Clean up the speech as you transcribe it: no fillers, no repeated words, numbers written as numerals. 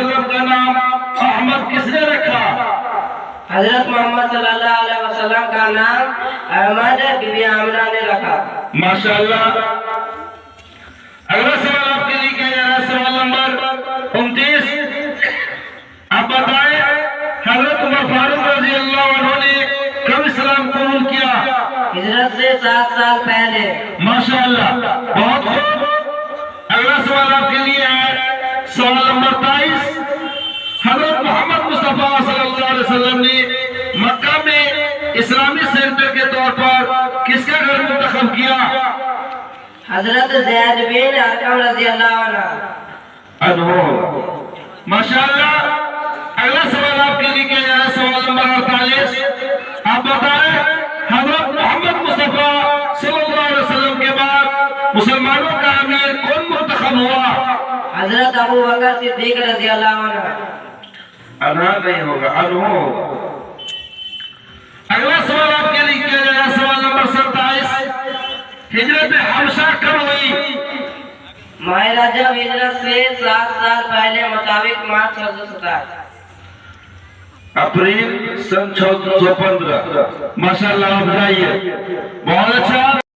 وسلم کا نام احمد کس نے رکھا؟ حضرت محمد صلی اللہ علیہ وسلم کا نام احمد بی بی آمنہ نے رکھا۔ ماشاءاللہ۔ اگلا سوال آپ کے لیے کیا جا رہا ہے، سوال نمبر 29۔ آپ بتائیں حضرت عمر فاروق رضی اللہ عنہ نے کب اسلام قبول کیا؟ ہجرت سے 7 سال پہلے۔ ماشاءاللہ، بہت خوب۔ اگلا سوال آپ کے لیے ہے سوال نمبر 23۔ حضرت محمد مصطفیٰ صلی اللہ علیہ وسلم نے مکہ میں اسلامی سینٹر کے طور پر کس کا گھر منتخب کیا؟ حضرت زید بن ارقم رضی اللہ عنہ۔ ماشاءاللہ۔ اگلا سوال آپ کے لیے کیا جا رہا ہے، سوال نمبر 48۔ آپ بتائیں حضرت محمد مصطفیٰ صلی اللہ علیہ وسلم کے بعد مسلمانوں کا امیر کون منتخب ہوا؟ حضرت ابو بکر صدیق رضی اللہ عنہ۔ انہا نہیں ہوگا، انہو ہوگا۔ اگلا سوال آپ کے لیے کیا جا رہا ہے، سوال نمبر 27۔ ہجرت حبشہ کب ہوئی؟ ماہ رجب ہجرت سے 7 سال پہلے مطابق مارچ 1427۔ اپریل سن 1415۔ ماشاءاللہ، آپ جائیے، بہت اچھا۔